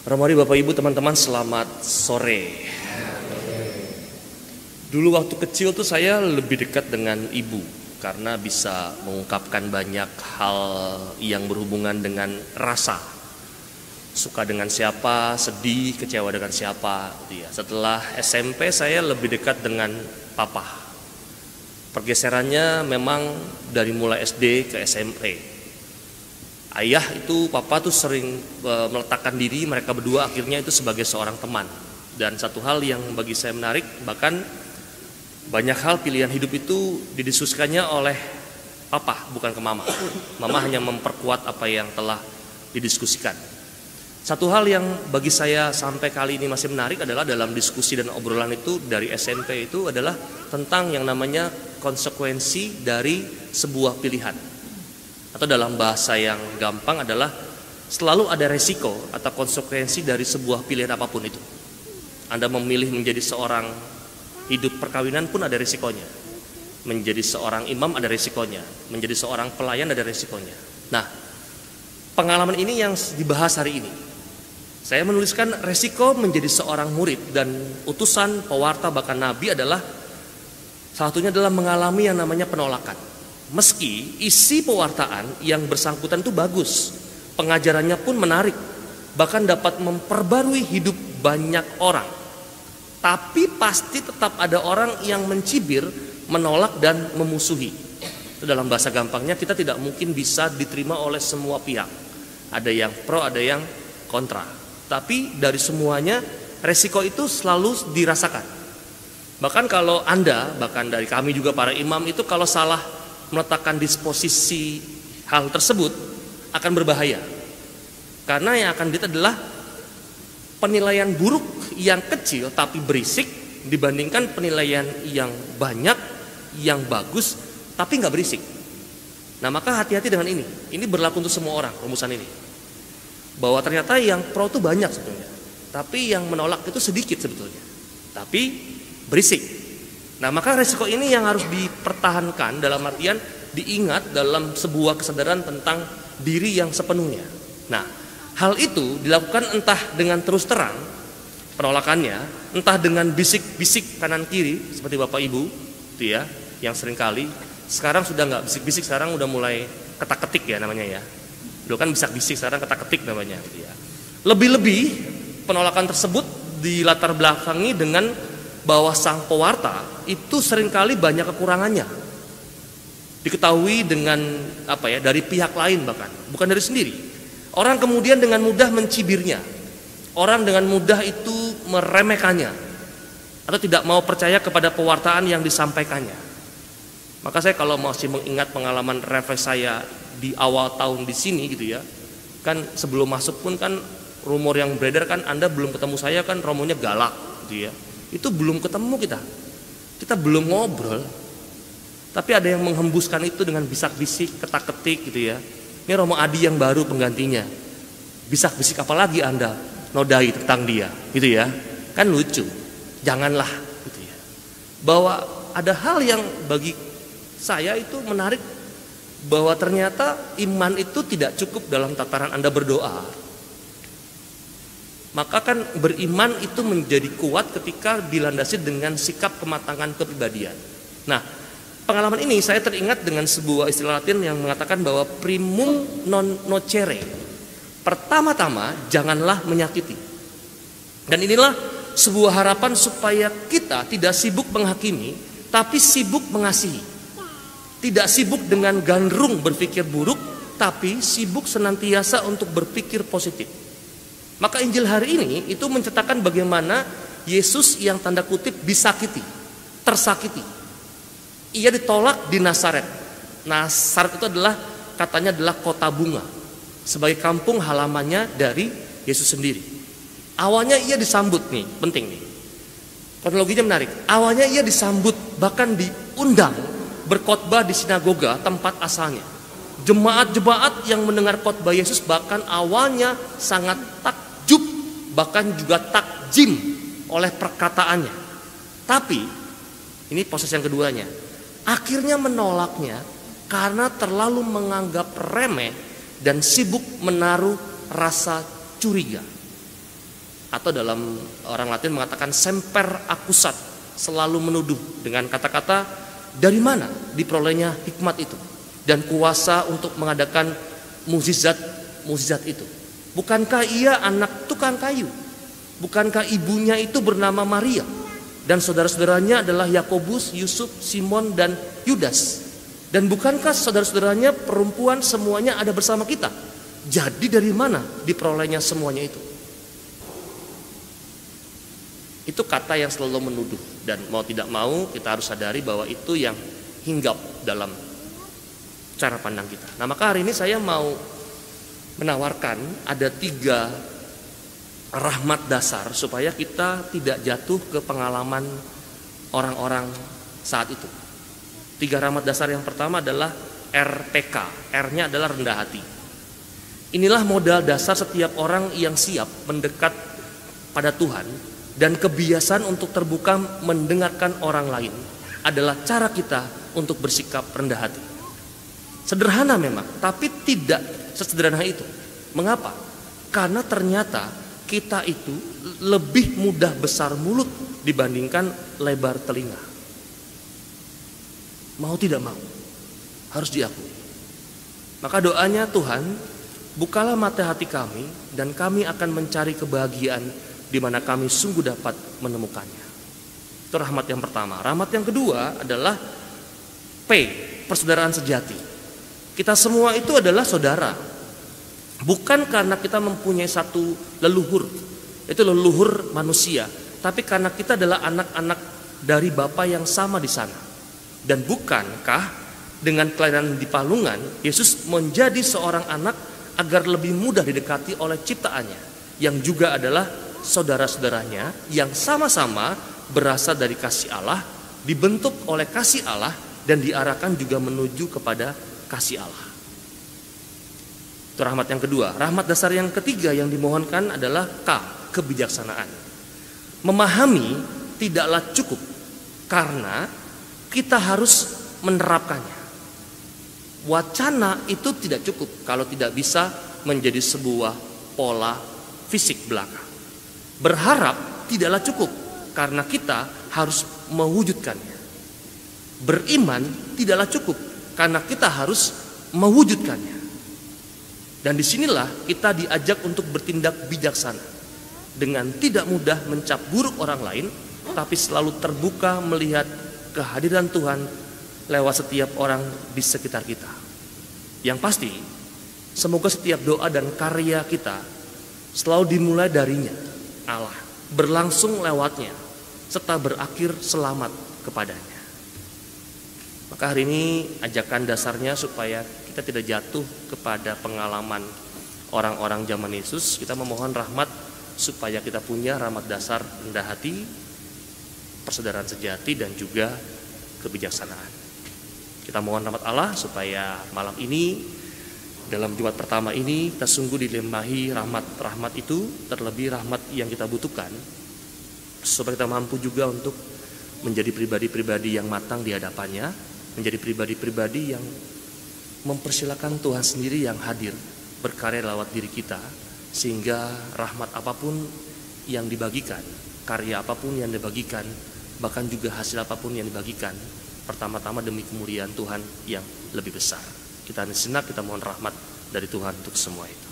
Mari Bapak Ibu teman-teman, selamat sore. Dulu waktu kecil tuh saya lebih dekat dengan ibu karena bisa mengungkapkan banyak hal yang berhubungan dengan rasa. Suka dengan siapa, sedih, kecewa dengan siapa gitu ya. Setelah SMP saya lebih dekat dengan papa. Pergeserannya memang dari mulai SD ke SMP. Ayah itu, papa tuh sering meletakkan diri mereka berdua akhirnya itu sebagai seorang teman. Dan satu hal yang bagi saya menarik, bahkan banyak hal pilihan hidup itu didiskusikannya oleh papa, bukan ke mama. Mama hanya memperkuat apa yang telah didiskusikan. Satu hal yang bagi saya sampai kali ini masih menarik adalah dalam diskusi dan obrolan itu dari SMP itu adalah tentang yang namanya konsekuensi dari sebuah pilihan. Atau dalam bahasa yang gampang adalah selalu ada resiko atau konsekuensi dari sebuah pilihan apapun itu. Anda memilih menjadi seorang hidup perkawinan pun ada resikonya. Menjadi seorang imam ada resikonya. Menjadi seorang pelayan ada resikonya. Nah, pengalaman ini yang dibahas hari ini. Saya menuliskan resiko menjadi seorang murid dan utusan, pewarta, bahkan nabi adalah salah satunya adalah mengalami yang namanya penolakan. Meski isi pewartaan yang bersangkutan itu bagus, pengajarannya pun menarik, bahkan dapat memperbarui hidup banyak orang. Tapi pasti tetap ada orang yang mencibir, menolak dan memusuhi. Itu dalam bahasa gampangnya kita tidak mungkin bisa diterima oleh semua pihak. Ada yang pro, ada yang kontra. Tapi dari semuanya resiko itu selalu dirasakan. Bahkan kalau Anda, bahkan dari kami juga para imam itu kalau salah meletakkan disposisi hal tersebut akan berbahaya. Karena yang akan dilihat adalah penilaian buruk yang kecil tapi berisik dibandingkan penilaian yang banyak yang bagus tapi nggak berisik. Nah, maka hati-hati dengan ini. Ini berlaku untuk semua orang, rumusan ini. Bahwa ternyata yang pro itu banyak sebetulnya, tapi yang menolak itu sedikit sebetulnya. Tapi berisik. Nah, maka resiko ini yang harus dipertahankan dalam artian diingat dalam sebuah kesadaran tentang diri yang sepenuhnya. Nah, hal itu dilakukan entah dengan terus terang penolakannya, entah dengan bisik-bisik kanan kiri seperti Bapak Ibu, itu ya, yang seringkali sekarang sudah nggak bisik-bisik, sekarang udah mulai ketak-ketik ya namanya ya. Dulu kan bisik-bisik, sekarang ketak-ketik namanya. Gitu ya. Lebih-lebih penolakan tersebut dilatar belakangi dengan bahwa sang pewarta itu seringkali banyak kekurangannya. Diketahui dengan dari pihak lain bahkan, bukan dari sendiri. Orang kemudian dengan mudah mencibirnya. Orang dengan mudah itu meremehkannya atau tidak mau percaya kepada pewartaan yang disampaikannya. Maka saya kalau masih mengingat pengalaman refleks saya di awal tahun di sini gitu ya. Kan sebelum masuk pun kan rumor yang beredar kan Anda belum ketemu saya kan romonya galak gitu ya. Itu belum ketemu kita belum ngobrol, tapi ada yang menghembuskan itu dengan bisak-bisik, ketak-ketik gitu ya. Ini Romo Adi yang baru penggantinya, bisak-bisik apalagi Anda nodai tentang dia gitu ya, kan lucu. Janganlah gitu ya. Bahwa ada hal yang bagi saya itu menarik, bahwa ternyata iman itu tidak cukup dalam tataran Anda berdoa. Maka kan beriman itu menjadi kuat ketika dilandasi dengan sikap kematangan kepribadian. Nah, pengalaman ini saya teringat dengan sebuah istilah Latin yang mengatakan bahwa primum non nocere. Pertama-tama janganlah menyakiti. Dan inilah sebuah harapan supaya kita tidak sibuk menghakimi, tapi sibuk mengasihi. Tidak sibuk dengan gandrung berpikir buruk, tapi sibuk senantiasa untuk berpikir positif. Maka Injil hari ini itu menceritakan bagaimana Yesus yang tanda kutip disakiti, tersakiti. Ia ditolak di Nazaret. Nazaret itu katanya adalah kota bunga, sebagai kampung halamannya dari Yesus sendiri. Awalnya ia disambut nih, penting nih. Kronologinya menarik. Awalnya ia disambut, bahkan diundang berkhotbah di sinagoga tempat asalnya. Jemaat-jemaat yang mendengar khotbah Yesus bahkan awalnya sangat takjub, bahkan juga takjim oleh perkataannya. Tapi ini proses yang keduanya, akhirnya menolaknya karena terlalu menganggap remeh dan sibuk menaruh rasa curiga. atau dalam orang Latin mengatakan semper accusat, selalu menuduh dengan kata-kata dari mana diperolehnya hikmat itu dan kuasa untuk mengadakan mukjizat itu. Bukankah ia anak tukang kayu? Bukankah ibunya itu bernama Maria dan saudara-saudaranya adalah Yakobus, Yusuf, Simon dan Yudas? Dan bukankah saudara-saudaranya perempuan semuanya ada bersama kita? Jadi dari mana diperolehnya semuanya itu? Itu kata yang selalu menuduh, dan mau tidak mau kita harus sadari bahwa itu yang hinggap dalam cara pandang kita. Nah, maka hari ini saya mau menawarkan ada 3 rahmat dasar supaya kita tidak jatuh ke pengalaman orang-orang saat itu. 3 rahmat dasar yang pertama adalah RPK, R-nya adalah rendah hati. Inilah modal dasar setiap orang yang siap mendekat pada Tuhan, dan kebiasaan untuk terbuka mendengarkan orang lain adalah cara kita untuk bersikap rendah hati. Sederhana memang, tapi tidak sesederhana itu. Mengapa? Karena ternyata kita itu lebih mudah besar mulut dibandingkan lebar telinga. Mau tidak mau, harus diakui. Maka doanya, Tuhan, bukalah mata hati kami dan kami akan mencari kebahagiaan di mana kami sungguh dapat menemukannya. Itu rahmat yang pertama. Rahmat yang kedua adalah P, persaudaraan sejati. Kita semua itu adalah saudara. Bukan karena kita mempunyai satu leluhur, itu leluhur manusia, tapi karena kita adalah anak-anak dari Bapa yang sama di sana. Dan bukankah dengan kelahiran di palungan, Yesus menjadi seorang anak agar lebih mudah didekati oleh ciptaannya, yang juga adalah saudara-saudaranya yang sama-sama berasal dari kasih Allah, dibentuk oleh kasih Allah, dan diarahkan juga menuju kepada kasih Allah. Itu rahmat yang kedua. Rahmat dasar yang ketiga yang dimohonkan adalah K, kebijaksanaan. Memahami tidaklah cukup karena kita harus menerapkannya. Wacana itu tidak cukup kalau tidak bisa menjadi sebuah pola fisik belaka. Berharap tidaklah cukup karena kita harus mewujudkannya. Beriman tidaklah cukup karena kita harus mewujudkannya. Dan disinilah kita diajak untuk bertindak bijaksana dengan tidak mudah mencap buruk orang lain, tapi selalu terbuka melihat kehadiran Tuhan lewat setiap orang di sekitar kita. Yang pasti, semoga setiap doa dan karya kita selalu dimulai darinya, Allah, berlangsung lewatnya, serta berakhir selamat kepadanya. Maka hari ini ajakan dasarnya supaya kita tidak jatuh kepada pengalaman orang-orang zaman Yesus. Kita memohon rahmat supaya kita punya rahmat dasar rendah hati, persaudaraan sejati, dan juga kebijaksanaan. Kita mohon rahmat Allah supaya malam ini, dalam Jumat pertama ini, kita sungguh dilimpahi rahmat-rahmat itu, terlebih rahmat yang kita butuhkan, supaya kita mampu juga untuk menjadi pribadi-pribadi yang matang di hadapannya, menjadi pribadi-pribadi yang mempersilakan Tuhan sendiri yang hadir berkarya lewat diri kita, sehingga rahmat apapun yang dibagikan, karya apapun yang dibagikan, bahkan juga hasil apapun yang dibagikan, pertama-tama demi kemuliaan Tuhan yang lebih besar. Kita sejenak, kita mohon rahmat dari Tuhan untuk semua itu.